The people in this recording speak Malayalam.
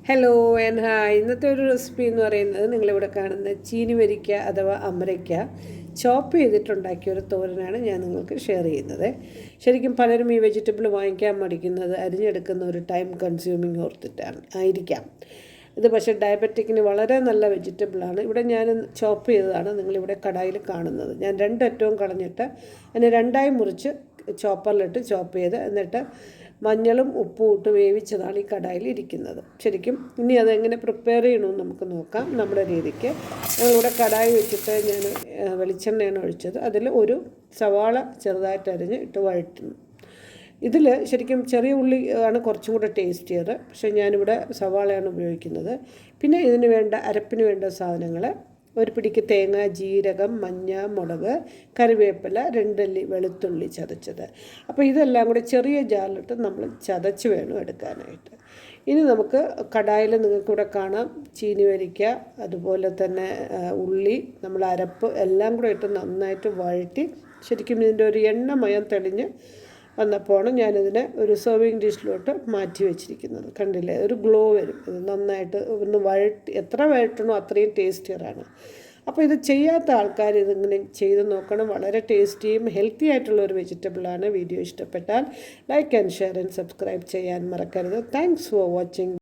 Hello and hi. ഇന്നത്തെ ഒരു റെസിപ്പി എന്ന് പറയുന്നത് നിങ്ങളിവിടെ കാണുന്ന ചീനിവരിക്ക അഥവാ അമരയ്ക്ക ചോപ്പ് ചെയ്തിട്ടുണ്ടാക്കിയ ഒരു തോരനാണ് ഞാൻ നിങ്ങൾക്ക് ഷെയർ ചെയ്യുന്നത്. ശരിക്കും പലരും ഈ വെജിറ്റബിൾ വാങ്ങിക്കാൻ മടിക്കുന്നത് അരിഞ്ഞെടുക്കുന്ന ഒരു ടൈം കൺസ്യൂമിങ് ഓർത്തിട്ടാണ് ആയിരിക്കാം. ഇത് പക്ഷേ ഡയബറ്റിക്കിന് വളരെ നല്ല വെജിറ്റബിളാണ്. ഇവിടെ ഞാൻ ചോപ്പ് ചെയ്തതാണ് നിങ്ങളിവിടെ കടായിൽ കാണുന്നത്. ഞാൻ രണ്ടറ്റവും കളഞ്ഞിട്ട് അതിനെ രണ്ടായി മുറിച്ച് ചോപ്പറിലിട്ട് ചോപ്പ് ചെയ്ത് എന്നിട്ട് മഞ്ഞളും ഉപ്പും ഇട്ട് വേവിച്ചതാണ് ഈ കടായിൽ ഇരിക്കുന്നത്. ശരിക്കും ഇനി അതെങ്ങനെ പ്രിപ്പയർ ചെയ്യണമെന്ന് നമുക്ക് നോക്കാം. നമ്മുടെ രീതിക്ക് ഞങ്ങളിവിടെ കടായി വെച്ചിട്ട് ഞാൻ വെളിച്ചെണ്ണയാണ് ഒഴിച്ചത്. അതിൽ ഒരു സവാള ചെറുതായിട്ട് അരിഞ്ഞ് ഇട്ട് വഴറ്റുന്നു. ഇതിൽ ശരിക്കും ചെറിയ ഉള്ളി ആണ് കുറച്ചും കൂടെ ടേസ്റ്റിയർ, പക്ഷേ ഞാനിവിടെ സവാളയാണ് ഉപയോഗിക്കുന്നത്. പിന്നെ ഇതിന് വേണ്ട അരപ്പിന് വേണ്ട സാധനങ്ങൾ: ഒരു പിടിക്ക് തേങ്ങ, ജീരകം, മഞ്ഞ മുളക്, കറിവേപ്പില, 2 അല്ലി വെളുത്തുള്ളി ചതച്ചത്. അപ്പോൾ ഇതെല്ലാം കൂടെ ചെറിയ ജാറിലിട്ട് നമ്മൾ ചതച്ച് വേണം എടുക്കാനായിട്ട്. ഇനി നമുക്ക് കടായിൽ നിങ്ങൾക്കിവിടെ കാണാം ചീനിവരിക്ക, അതുപോലെ തന്നെ ഉള്ളി, നമ്മൾ അരപ്പ് എല്ലാം കൂടെ ഇട്ട് നന്നായിട്ട് വഴറ്റി ശരിക്കും ഇതിൻ്റെ ഒരു എണ്ണമയം തെളിഞ്ഞ് വന്നപ്പോഴാണ് ഞാനിതിനെ ഒരു സെർവിങ് ഡിഷിലോട്ട് മാറ്റി വെച്ചിരിക്കുന്നത്. കണ്ടില്ലേ, ഒരു ഗ്ലോ വരും. ഇത് നന്നായിട്ട് ഒന്ന് എത്ര വഴറ്റണോ അത്രയും ടേസ്റ്റിയറാണ്. അപ്പോൾ ഇത് ചെയ്യാത്ത ആൾക്കാർ ഇതിങ്ങനെ ചെയ്ത് നോക്കണം. വളരെ ടേസ്റ്റിയും ഹെൽത്തി ആയിട്ടുള്ള ഒരു വെജിറ്റബിളാണ്. വീഡിയോ ഇഷ്ടപ്പെട്ടാൽ like and share and subscribe ചെയ്യാൻ മറക്കരുത്. Thanks for watching.